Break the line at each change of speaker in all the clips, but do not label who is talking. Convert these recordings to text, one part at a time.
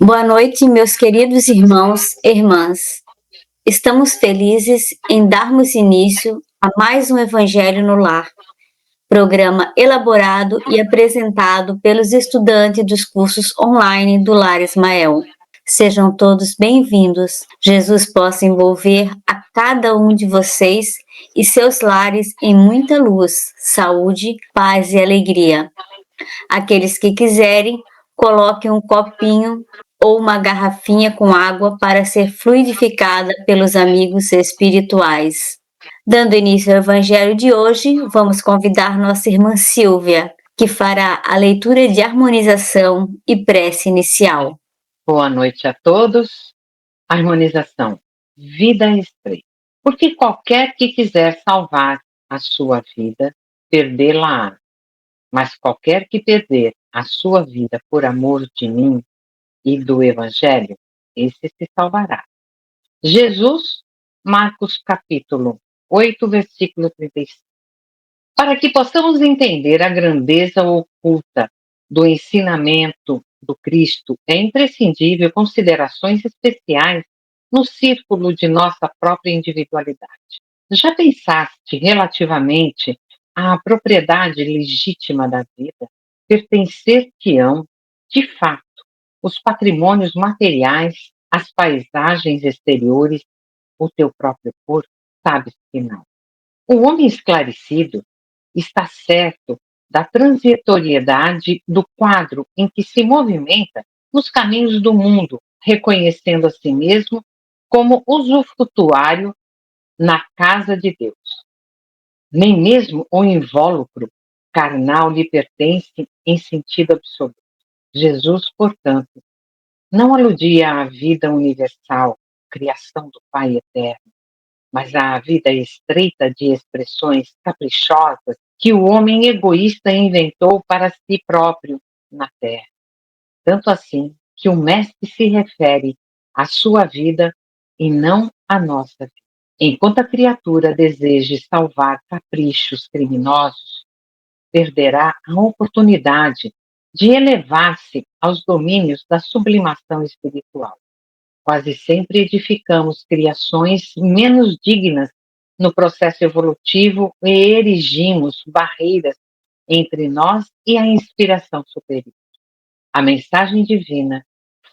Boa noite, meus queridos irmãos e irmãs. Estamos felizes em darmos início a mais um Evangelho no Lar, programa elaborado e apresentado pelos estudantes dos cursos online do Lar Ismael. Sejam todos bem-vindos. Jesus possa envolver a cada um de vocês e seus lares em muita luz, saúde, paz e alegria. Aqueles que quiserem, coloquem um copinho ou uma garrafinha com água para ser fluidificada pelos amigos espirituais. Dando início ao Evangelho de hoje, vamos convidar nossa irmã Silvia, que fará a leitura de harmonização e prece inicial.
Boa noite a todos. Harmonização. Vida estreita. Porque qualquer que quiser salvar a sua vida, perdê-la-á. Mas qualquer que perder a sua vida por amor de mim e do Evangelho, esse se salvará. Jesus, Marcos capítulo 8, versículo 35. Para que possamos entender a grandeza oculta do ensinamento do Cristo, é imprescindível considerações especiais no círculo de nossa própria individualidade. Já pensaste relativamente à propriedade legítima da vida? Pertencer-te-ão, de fato, os patrimônios materiais, as paisagens exteriores, o teu próprio corpo? Sabes que não. O homem esclarecido está certo da transitoriedade do quadro em que se movimenta nos caminhos do mundo, reconhecendo a si mesmo como usufrutuário na casa de Deus. Nem mesmo o invólucro carnal lhe pertence em sentido absoluto. Jesus, portanto, não aludia à vida universal, criação do Pai eterno, mas à vida estreita de expressões caprichosas que o homem egoísta inventou para si próprio na Terra. Tanto assim que o Mestre se refere à sua vida e não à nossa vida. Enquanto a criatura deseje salvar caprichos criminosos, perderá a oportunidade de elevar-se aos domínios da sublimação espiritual. Quase sempre edificamos criações menos dignas no processo evolutivo e erigimos barreiras entre nós e a inspiração superior. A mensagem divina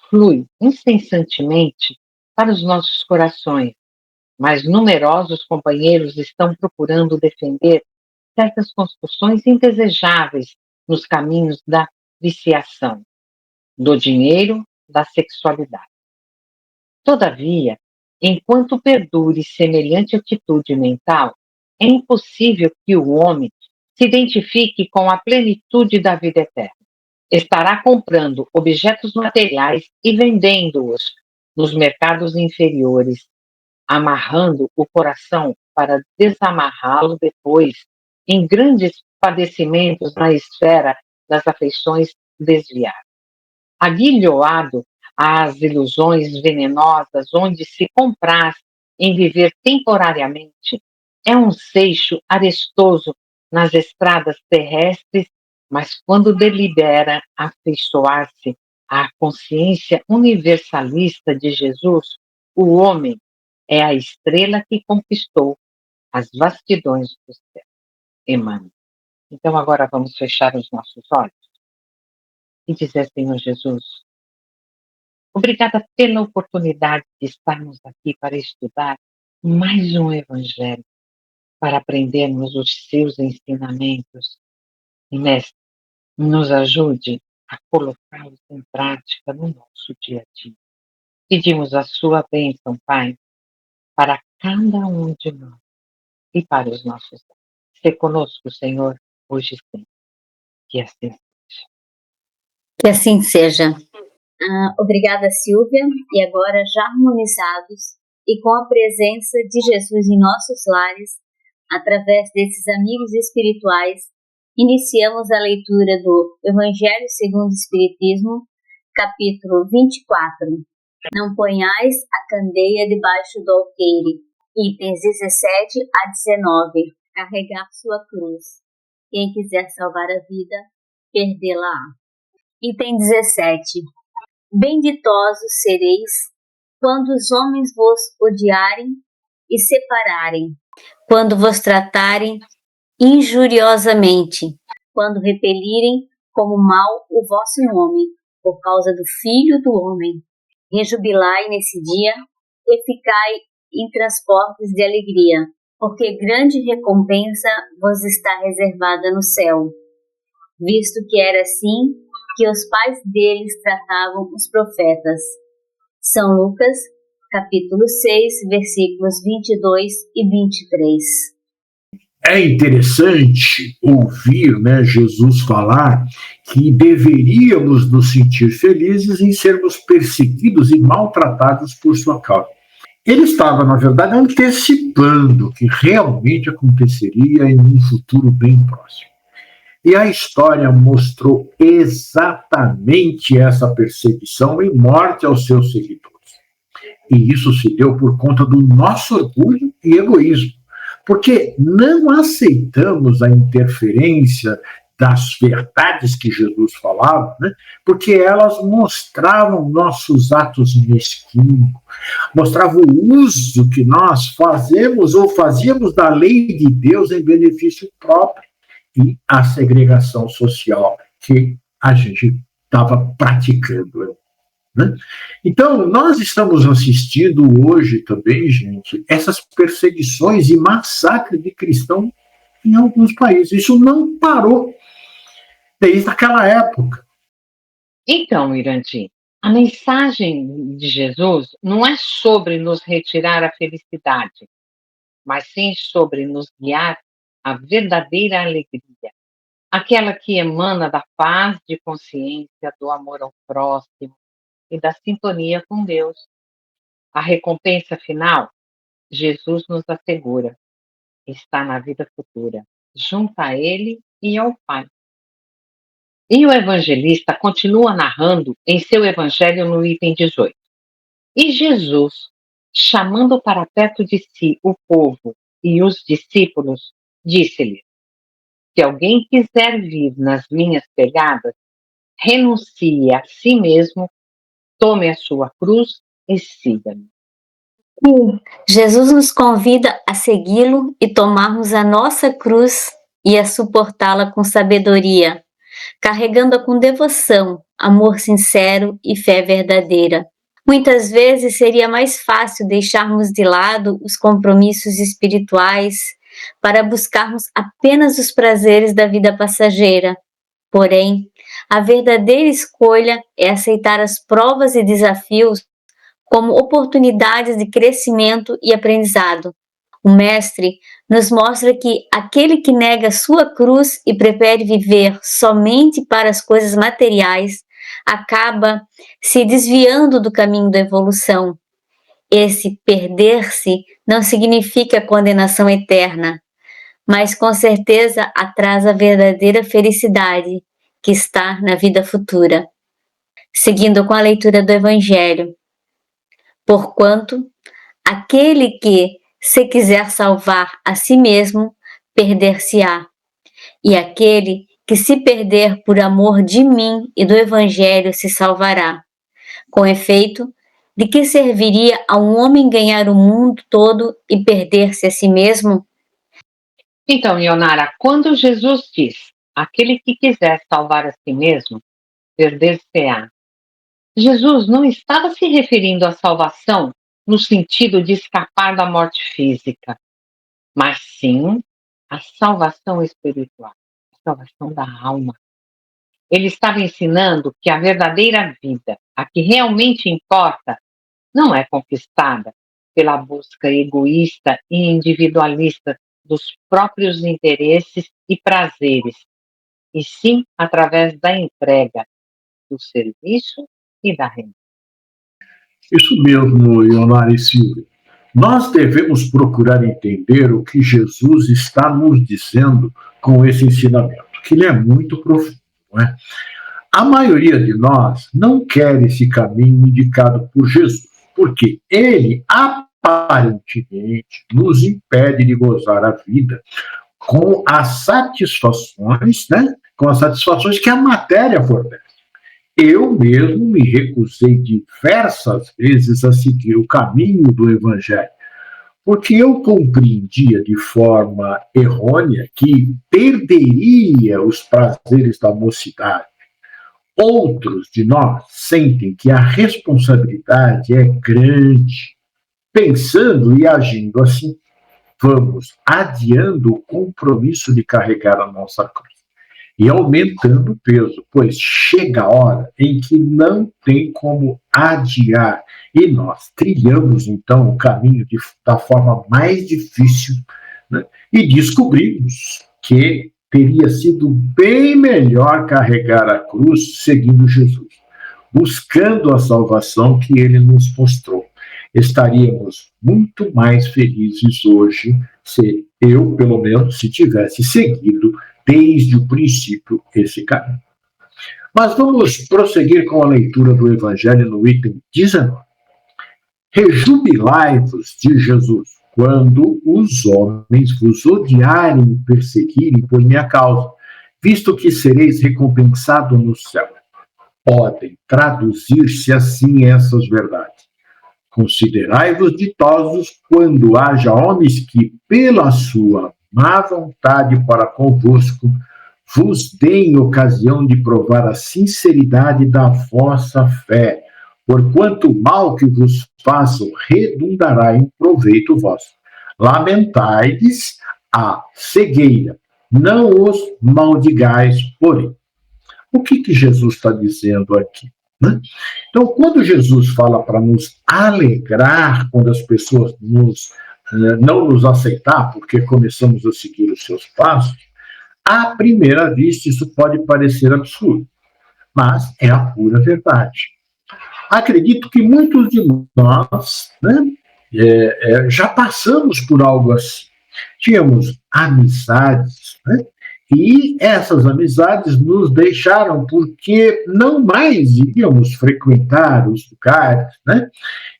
flui incessantemente para os nossos corações, mas numerosos companheiros estão procurando defender certas construções indesejáveis nos caminhos da viciação, do dinheiro, da sexualidade. Todavia, enquanto perdure semelhante atitude mental, é impossível que o homem se identifique com a plenitude da vida eterna. Estará comprando objetos materiais e vendendo-os nos mercados inferiores, amarrando o coração para desamarrá-lo depois, em grandes padecimentos na esfera das afeições desviadas. Aguilhoado às ilusões venenosas onde se compraz em viver temporariamente, é um seixo arestoso nas estradas terrestres, mas quando delibera afeiçoar-se à consciência universalista de Jesus, o homem é a estrela que conquistou as vastidões do céu. Emmanuel. Então agora vamos fechar os nossos olhos e dizer, Senhor Jesus, obrigada pela oportunidade de estarmos aqui para estudar mais um Evangelho, para aprendermos os seus ensinamentos. E, Mestre, nos ajude a colocá-los em prática no nosso dia a dia. Pedimos a sua bênção, Pai, para cada um de nós e para os nossos pais. Se conosco, Senhor, hoje e sempre. Que assim seja.
Que assim seja. Obrigada, Silvia. E agora, já harmonizados e com a presença de Jesus em nossos lares, através desses amigos espirituais, iniciamos a leitura do Evangelho segundo o Espiritismo, capítulo 24. Não ponhais a candeia debaixo do alqueire. Itens 17 a 19. Carregar sua cruz. Quem quiser salvar a vida, perdê-la-á. Item 17. Benditosos sereis quando os homens vos odiarem e separarem, quando vos tratarem injuriosamente, quando repelirem como mal o vosso nome, por causa do Filho do Homem. Rejubilai nesse dia e ficai em transportes de alegria, porque grande recompensa vos está reservada no céu, visto que era assim que os pais deles tratavam os profetas. São Lucas, capítulo 6, versículos 22 e 23.
É interessante ouvir, Jesus falar que deveríamos nos sentir felizes em sermos perseguidos e maltratados por sua causa. Ele estava, na verdade, antecipando o que realmente aconteceria em um futuro bem próximo. E a história mostrou exatamente essa perseguição e morte aos seus seguidores. E isso se deu por conta do nosso orgulho e egoísmo, porque não aceitamos a interferência das verdades que Jesus falava, porque elas mostravam nossos atos mesquinhos, mostravam o uso que nós fazemos ou fazíamos da lei de Deus em benefício próprio e a segregação social que a gente estava praticando. Então, nós estamos assistindo hoje também, gente, essas perseguições e massacres de cristãos em alguns países. Isso não parou desde aquela época.
Então, Irandir, a mensagem de Jesus não é sobre nos retirar a felicidade, mas sim sobre nos guiar à verdadeira alegria, aquela que emana da paz de consciência, do amor ao próximo e da sintonia com Deus. A recompensa final, Jesus nos assegura, está na vida futura, junto a Ele e ao Pai. E o evangelista continua narrando em seu evangelho no item 18. E Jesus, chamando para perto de si o povo e os discípulos, disse-lhes: se alguém quiser vir nas minhas pegadas, renuncie a si mesmo, tome a sua cruz e siga-me.
Jesus nos convida a segui-lo e tomarmos a nossa cruz e a suportá-la com sabedoria, carregando-a com devoção, amor sincero e fé verdadeira. Muitas vezes seria mais fácil deixarmos de lado os compromissos espirituais para buscarmos apenas os prazeres da vida passageira. Porém, a verdadeira escolha é aceitar as provas e desafios como oportunidades de crescimento e aprendizado. O Mestre nos mostra que aquele que nega sua cruz e prefere viver somente para as coisas materiais acaba se desviando do caminho da evolução. Esse perder-se não significa condenação eterna, mas com certeza atrasa a verdadeira felicidade que está na vida futura. Seguindo com a leitura do Evangelho. Porquanto, aquele que se quiser salvar a si mesmo, perder-se-á. E aquele que se perder por amor de mim e do Evangelho se salvará. Com efeito, de que serviria a um homem ganhar o mundo todo e perder-se a si mesmo?
Então, Ionara, quando Jesus diz, aquele que quiser salvar a si mesmo, perder-se-á, Jesus não estava se referindo à salvação no sentido de escapar da morte física, mas sim à salvação espiritual, a salvação da alma. Ele estava ensinando que a verdadeira vida, a que realmente importa, não é conquistada pela busca egoísta e individualista dos próprios interesses e prazeres, e sim através da entrega, do serviço e da renda.
Isso mesmo, Ionara e Silvia. Nós devemos procurar entender o que Jesus está nos dizendo com esse ensinamento, que ele é muito profundo, não é? A maioria de nós não quer esse caminho indicado por Jesus, porque ele aparentemente nos impede de gozar a vida com as satisfações, com as satisfações que a matéria fornece. Eu mesmo me recusei diversas vezes a seguir o caminho do Evangelho, porque eu compreendia de forma errônea que perderia os prazeres da mocidade. Outros de nós sentem que a responsabilidade é grande. Pensando e agindo assim, vamos adiando o compromisso de carregar a nossa cruz e aumentando o peso, pois chega a hora em que não tem como adiar e nós trilhamos então o caminho da forma mais difícil, né? E descobrimos que teria sido bem melhor carregar a cruz seguindo Jesus, buscando a salvação que ele nos mostrou. Estaríamos muito mais felizes hoje se eu, pelo menos, se tivesse seguido desde o princípio esse caminho. Mas vamos prosseguir com a leitura do Evangelho no item 19. Rejubilai-vos de Jesus, quando os homens vos odiarem e perseguirem por minha causa, visto que sereis recompensado no céu. Podem traduzir-se assim essas verdades. Considerai-vos ditosos quando haja homens que, pela sua má vontade para convosco, vos deem ocasião de provar a sinceridade da vossa fé, porquanto o mal que vos façam redundará em proveito vosso. Lamentai-lhes a cegueira, não os maldigais, porém. O que Jesus está dizendo aqui? Né? Então, quando Jesus fala para nos alegrar quando as pessoas não nos aceitar, porque começamos a seguir os seus passos, à primeira vista isso pode parecer absurdo, mas é a pura verdade. Acredito que muitos de nós, né, já passamos por algo assim. Tínhamos amizades, né? E essas amizades nos deixaram porque não mais íamos frequentar os lugares, né,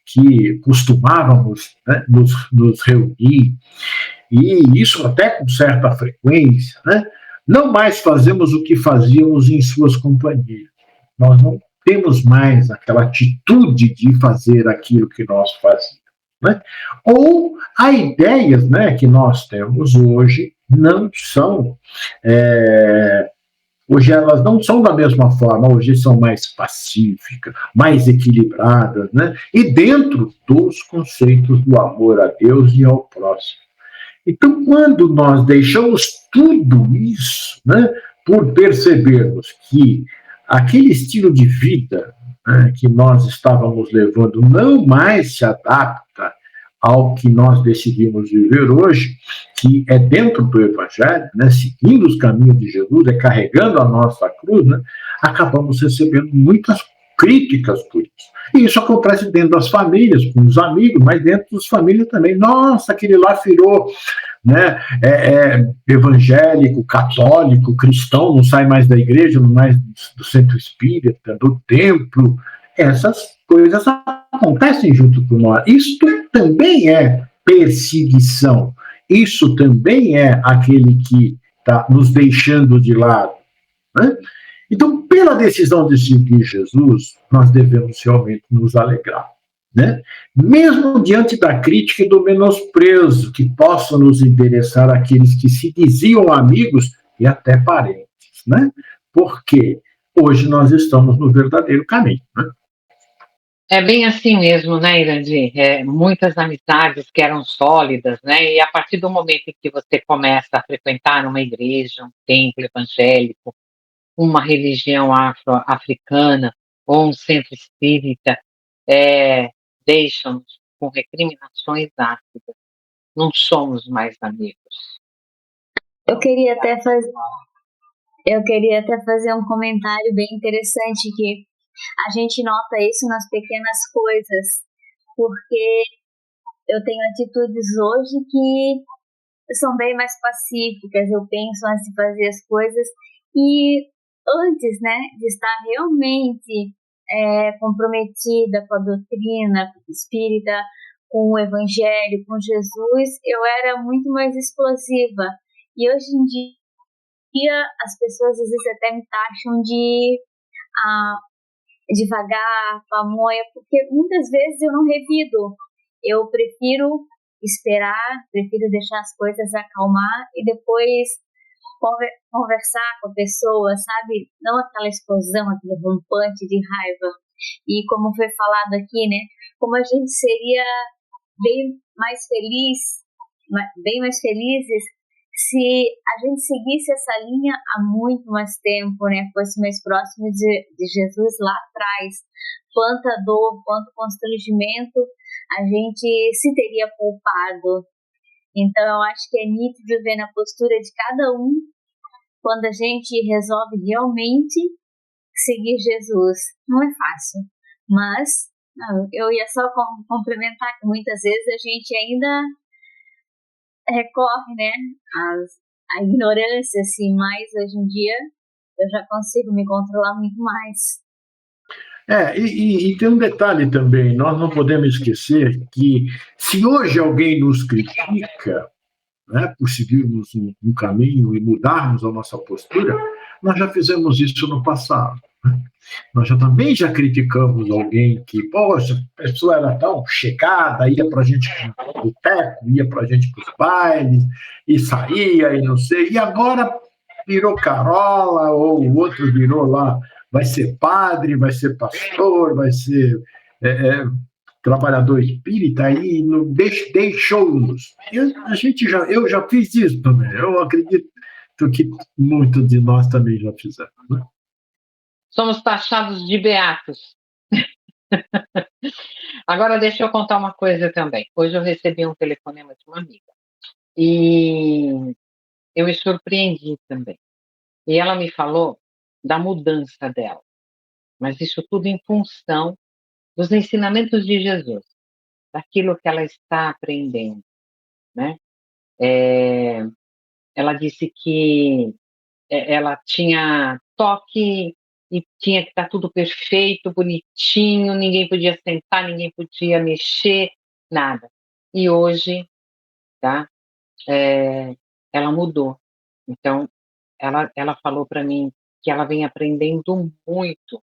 que costumávamos, né, nos reunir, e isso até com certa frequência, né? Não mais fazemos o que fazíamos em suas companhias. Nós não temos mais aquela atitude de fazer aquilo que nós fazíamos. Né? Ou há ideias, né, que nós temos hoje não são hoje elas não são da mesma forma, hoje são mais pacíficas, mais equilibradas, né? E dentro dos conceitos do amor a Deus e ao próximo. Então, quando nós deixamos tudo isso, né, por percebermos que aquele estilo de vida, né, que nós estávamos levando não mais se adapta ao que nós decidimos viver hoje, que é dentro do Evangelho, né, seguindo os caminhos de Jesus, carregando a nossa cruz, né, acabamos recebendo muitas críticas por isso. E isso acontece dentro das famílias, com os amigos, mas dentro das famílias também. Nossa, aquele lá virou, né, evangélico, católico, cristão, não sai mais da igreja, não mais do centro espírita, do templo. Essas coisas acontecem junto com nós. Isso também é perseguição. Isso também é aquele que está nos deixando de lado. Né? Então, pela decisão de seguir Jesus, nós devemos realmente nos alegrar. Né? Mesmo diante da crítica e do menosprezo que possam nos endereçar aqueles que se diziam amigos e até parentes. Né? Porque hoje nós estamos no verdadeiro caminho. Né?
É bem assim mesmo, né, Irandir? Muitas amizades que eram sólidas, né? E a partir do momento em que você começa a frequentar uma igreja, um templo evangélico, uma religião africana ou um centro espírita, deixam-nos com recriminações ácidas. Não somos mais amigos.
Eu queria até fazer um comentário bem interessante que a gente nota isso nas pequenas coisas, porque eu tenho atitudes hoje que são bem mais pacíficas, eu penso antes de fazer as coisas, e antes, né, de estar realmente comprometida com a doutrina espírita, com o evangelho, com Jesus, eu era muito mais explosiva, e hoje em dia as pessoas às vezes até me taxam de devagar, pamonha, porque muitas vezes eu não revido. Eu prefiro esperar, prefiro deixar as coisas acalmar e depois conversar com a pessoa, sabe? Não aquela explosão, aquele rompante de raiva. E como foi falado aqui, né? Como a gente seria bem mais felizes se a gente seguisse essa linha há muito mais tempo, né? Fosse mais próximo de Jesus lá atrás. Quanta dor, quanto constrangimento a gente se teria poupado. Então, eu acho que é nítido ver na postura de cada um quando a gente resolve realmente seguir Jesus. Não é fácil, mas eu ia só complementar que muitas vezes a gente ainda recorre, né, à ignorância, assim, mas hoje em dia eu já consigo me controlar muito mais.
E tem um detalhe também, nós não podemos esquecer que se hoje alguém nos critica, né, por seguirmos um caminho e mudarmos a nossa postura, nós já fizemos isso no passado. Nós também já criticamos alguém que, poxa, a pessoa era tão chegada, ia para a gente para o boteco, ia para a gente para os bailes, e saía, e não sei, e agora virou carola, ou o outro virou lá, vai ser padre, vai ser pastor, vai ser trabalhador espírita, e não deixou-nos. Eu já fiz isso também, eu acredito que muitos de nós também já fizeram, né?
Somos taxados de beatos. Agora, deixa eu contar uma coisa também. Hoje eu recebi um telefonema de uma amiga. E eu me surpreendi também. E ela me falou da mudança dela. Mas isso tudo em função dos ensinamentos de Jesus, daquilo que ela está aprendendo, né? Ela disse que ela tinha toque e tinha que estar tudo perfeito, bonitinho, ninguém podia sentar, ninguém podia mexer, nada. E hoje, tá? Ela mudou. Então, ela falou para mim que ela vem aprendendo muito,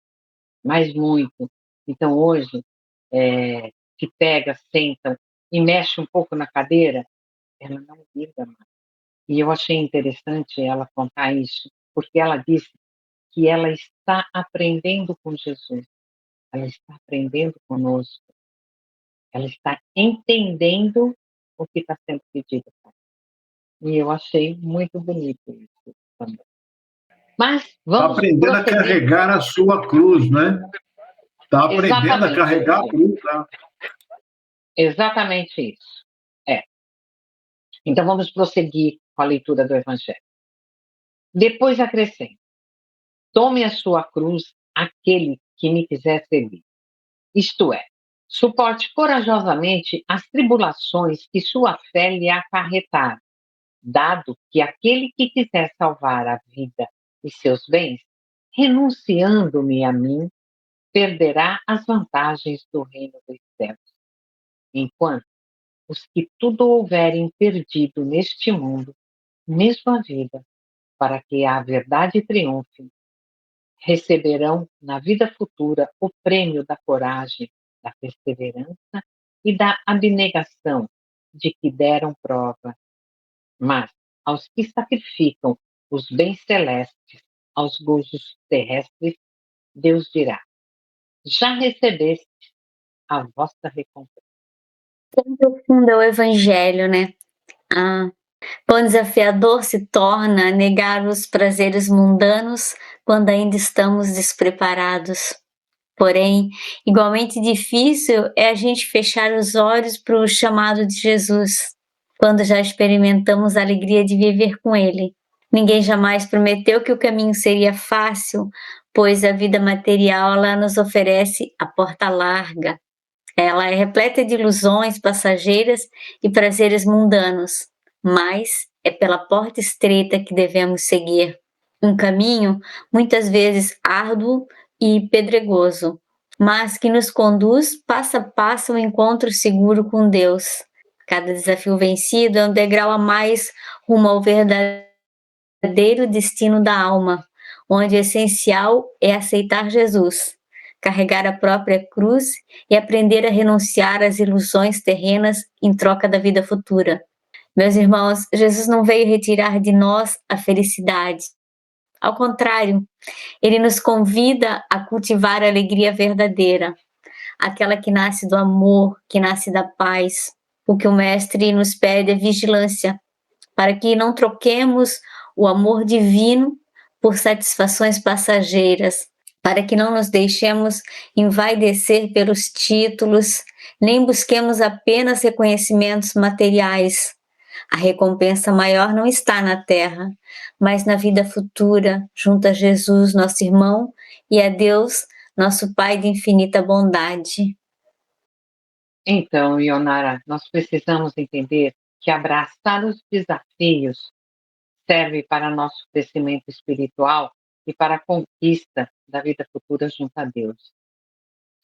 mas muito. Então, hoje, se pega, senta e mexe um pouco na cadeira, ela não liga mais. E eu achei interessante ela contar isso, porque ela disse que ela está aprendendo com Jesus, ela está aprendendo conosco, ela está entendendo o que está sendo pedido. E eu achei muito bonito isso também. Mas vamos
aprendendo a carregar a sua cruz, né? Está aprendendo a carregar a cruz. Tá?
Exatamente isso. Então vamos prosseguir com a leitura do Evangelho. Depois acrescenta: tome a sua cruz aquele que me quiser servir. Isto é, suporte corajosamente as tribulações que sua fé lhe acarretar, dado que aquele que quiser salvar a vida e seus bens, renunciando-me a mim, perderá as vantagens do reino dos céus. Enquanto os que tudo houverem perdido neste mundo, mesmo a vida, para que a verdade triunfe, receberão na vida futura o prêmio da coragem, da perseverança e da abnegação de que deram prova. Mas aos que sacrificam os bens celestes aos gozos terrestres, Deus dirá: já recebeste a vossa recompensa.
Quão profundo é o Evangelho, né? Quão desafiador se torna negar os prazeres mundanos quando ainda estamos despreparados. Porém, igualmente difícil é a gente fechar os olhos para o chamado de Jesus, quando já experimentamos a alegria de viver com Ele. Ninguém jamais prometeu que o caminho seria fácil, pois a vida material ela nos oferece a porta larga. Ela é repleta de ilusões passageiras e prazeres mundanos, mas é pela porta estreita que devemos seguir. Um caminho, muitas vezes árduo e pedregoso, mas que nos conduz passo a passo ao encontro seguro com Deus. Cada desafio vencido é um degrau a mais rumo ao verdadeiro destino da alma, onde o essencial é aceitar Jesus, carregar a própria cruz e aprender a renunciar às ilusões terrenas em troca da vida futura. Meus irmãos, Jesus não veio retirar de nós a felicidade. Ao contrário, ele nos convida a cultivar a alegria verdadeira, aquela que nasce do amor, que nasce da paz. O que o Mestre nos pede é vigilância, para que não troquemos o amor divino por satisfações passageiras, para que não nos deixemos envaidecer pelos títulos, nem busquemos apenas reconhecimentos materiais. A recompensa maior não está na terra, mas na vida futura, junto a Jesus, nosso irmão, e a Deus, nosso Pai de infinita bondade.
Então, Ionara, nós precisamos entender que abraçar os desafios serve para nosso crescimento espiritual e para a conquista da vida futura junto a Deus.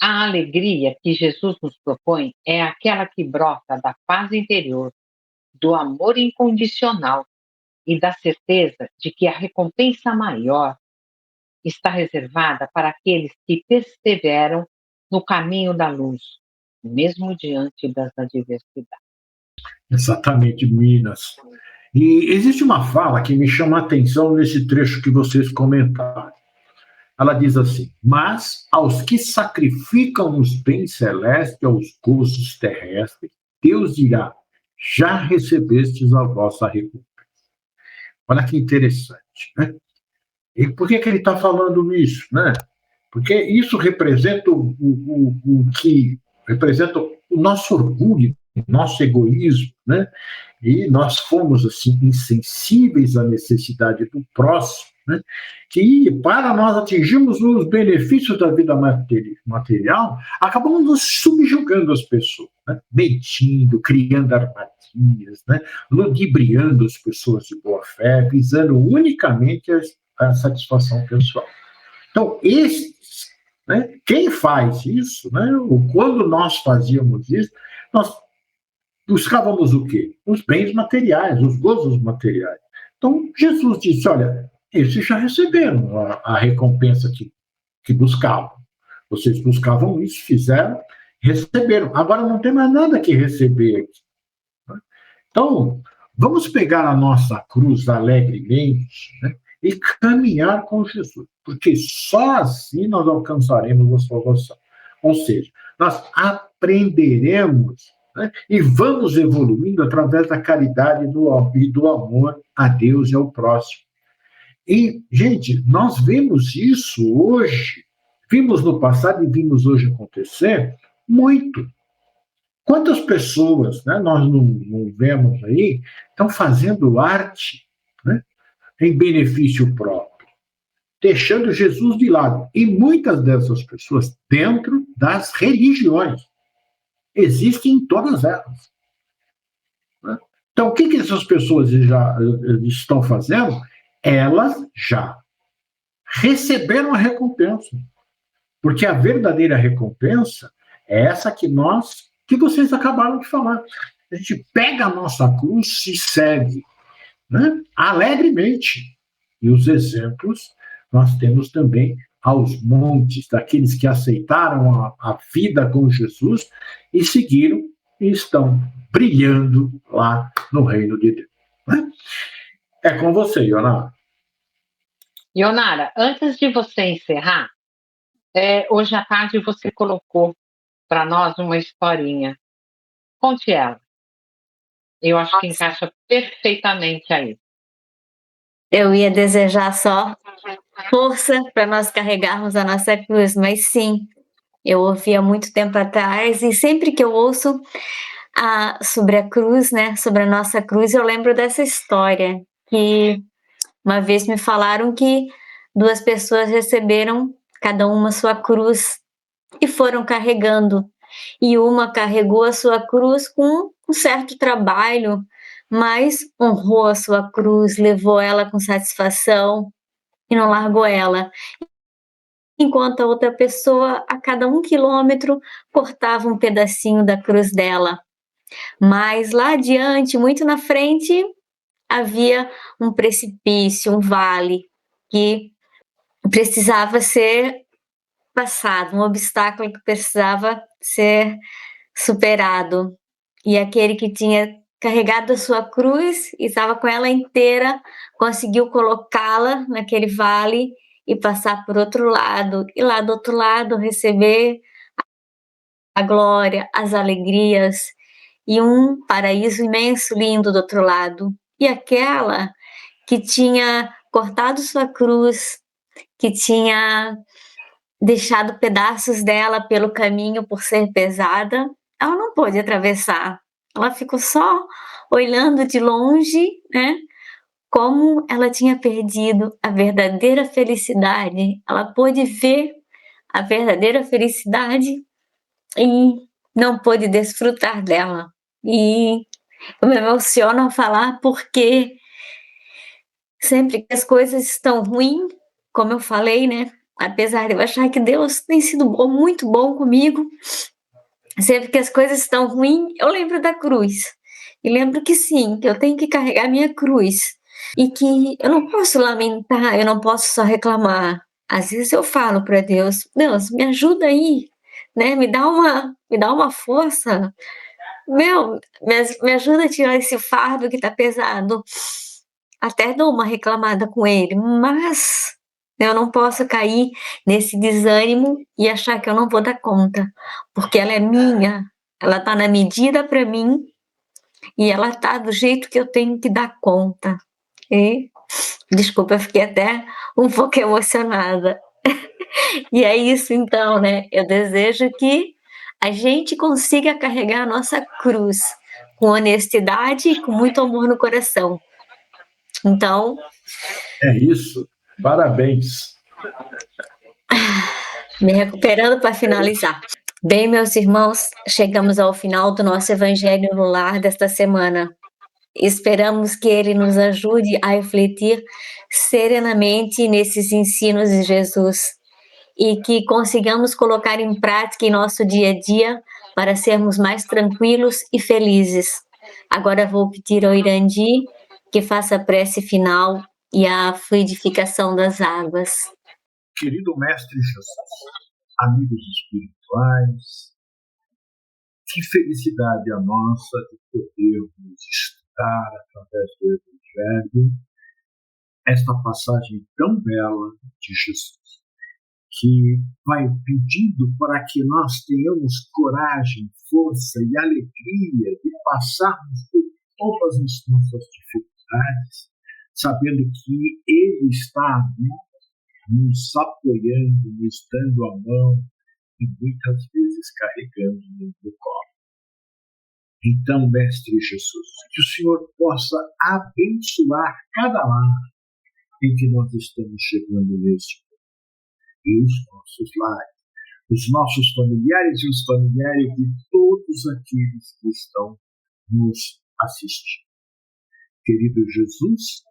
A alegria que Jesus nos propõe é aquela que brota da paz interior, do amor incondicional e da certeza de que a recompensa maior está reservada para aqueles que perseveram no caminho da luz, mesmo diante das adversidades.
Exatamente, Minas. E existe uma fala que me chama a atenção nesse trecho que vocês comentaram. Ela diz assim: mas aos que sacrificam os bens celestes aos gozos terrestres, Deus dirá: já recebestes a vossa recompensa. Olha que interessante, né? E por que ele está falando isso, né? Porque isso representa o que representa o nosso orgulho, o nosso egoísmo, né? E nós fomos assim insensíveis à necessidade do próximo, né? Que para nós atingirmos os benefícios da vida material, acabamos nos subjugando as pessoas, né? Mentindo, criando armadilhas, né? Ludibriando as pessoas de boa fé, visando unicamente a satisfação pessoal. Então, né, quem faz isso, né, quando nós fazíamos isso, nós buscávamos o quê? Os bens materiais, os gozos materiais. Então, Jesus disse: olha, esses já receberam a recompensa que buscavam. Vocês buscavam isso, fizeram, receberam. Agora não tem mais nada que receber aqui. Então, vamos pegar a nossa cruz alegremente, né, e caminhar com Jesus, porque só assim nós alcançaremos a salvação. Ou seja, nós aprenderemos, né, e vamos evoluindo através da caridade e do amor a Deus e ao próximo. E, gente, nós vemos isso hoje, vimos no passado e vimos hoje acontecer muito. Quantas pessoas, né, nós não vemos aí, estão fazendo arte, né, em benefício próprio, deixando Jesus de lado. E muitas dessas pessoas dentro das religiões. Existem em todas elas. Né? Então, o que essas pessoas já estão fazendo? Elas já receberam a recompensa. Porque a verdadeira recompensa é essa que vocês acabaram de falar. A gente pega a nossa cruz e segue, né, alegremente. E os exemplos nós temos também aos montes, daqueles que aceitaram a vida com Jesus e seguiram e estão brilhando lá no reino de Deus. Né? É com você, Ionara.
Ionara, antes de você encerrar, hoje à tarde você colocou para nós uma historinha. Conte ela. Eu acho que encaixa perfeitamente aí.
Eu ia desejar só força para nós carregarmos a nossa cruz, mas sim, eu ouvi há muito tempo atrás e sempre que eu ouço sobre a cruz, né, sobre a nossa cruz, eu lembro dessa história, que uma vez me falaram que 2 pessoas receberam cada uma sua cruz e foram carregando, e uma carregou a sua cruz com um certo trabalho, mas honrou a sua cruz, levou ela com satisfação e não largou ela. Enquanto a outra pessoa, a cada 1 quilômetro, cortava um pedacinho da cruz dela. Mas lá adiante, muito na frente, havia um precipício, um vale, que precisava ser passado, um obstáculo que precisava ser superado. E aquele que tinha carregado a sua cruz e estava com ela inteira, conseguiu colocá-la naquele vale e passar por outro lado, e lá do outro lado receber a glória, as alegrias e um paraíso imenso, lindo do outro lado. E aquela que tinha cortado sua cruz, que tinha deixado pedaços dela pelo caminho por ser pesada, ela não pôde atravessar. Ela ficou só olhando de longe, né? Como ela tinha perdido a verdadeira felicidade. Ela pôde ver a verdadeira felicidade e não pôde desfrutar dela. E eu me emociono ao falar porque sempre que as coisas estão ruins, como eu falei, né? Apesar de eu achar que Deus tem sido bom, muito bom comigo, sempre que as coisas estão ruins, eu lembro da cruz. E lembro que sim, que eu tenho que carregar minha cruz. E que eu não posso lamentar, eu não posso só reclamar. Às vezes eu falo para Deus, Deus, me ajuda aí, né? Me dá uma força. Meu, me ajuda a tirar esse fardo que tá pesado. Até dou uma reclamada com ele, mas eu não posso cair nesse desânimo e achar que eu não vou dar conta, porque ela é minha, ela tá na medida para mim e ela tá do jeito que eu tenho que dar conta. E, desculpa, eu fiquei até um pouco emocionada. E é isso então, né? Eu desejo que a gente consiga carregar a nossa cruz com honestidade e com muito amor no coração. Então,
É isso. Parabéns.
me recuperando para finalizar. Bem, meus irmãos, chegamos ao final do nosso Evangelho no Lar desta semana. Esperamos que ele nos ajude a refletir serenamente nesses ensinos de Jesus e que consigamos colocar em prática em nosso dia a dia para sermos mais tranquilos e felizes. Agora vou pedir ao Irandi que faça a prece final e a fluidificação das águas.
Querido Mestre Jesus, amigos espirituais, que felicidade a nossa de podermos estudar através do Evangelho esta passagem tão bela de Jesus, que vai pedindo para que nós tenhamos coragem, força e alegria de passarmos por todas as nossas dificuldades, sabendo que Ele está ali, nos apoiando, nos dando a mão e muitas vezes carregando-nos no colo. Então, Mestre Jesus, que o Senhor possa abençoar cada lar em que nós estamos chegando neste momento, e os nossos lares, os nossos familiares e os familiares de todos aqueles que estão nos assistindo. Querido Jesus,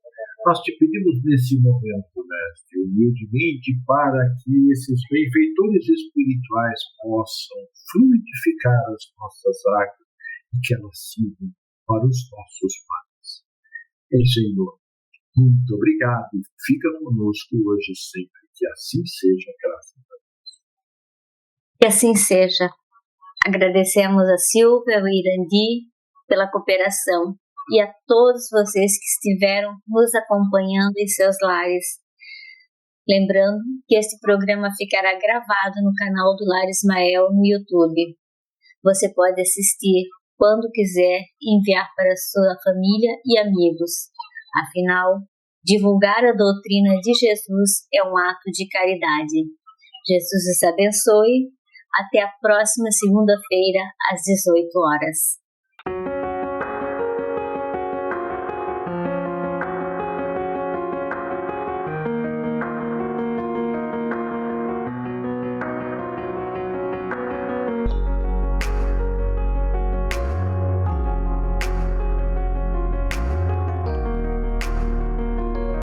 nós te pedimos nesse momento, Mestre, humildemente, para que esses benfeitores espirituais possam fluidificar as nossas águas e que elas sirvam para os nossos pais. E, Senhor, muito obrigado e fica conosco hoje e sempre. Que assim seja, graças a Deus.
Que assim seja. Agradecemos a Silvia e ao Irandi pela cooperação e a todos vocês que estiveram nos acompanhando em seus lares. Lembrando que este programa ficará gravado no canal do Lar Ismael no YouTube. Você pode assistir quando quiser e enviar para sua família e amigos. Afinal, divulgar a doutrina de Jesus é um ato de caridade. Jesus os abençoe. Até a próxima segunda-feira, às 18 horas.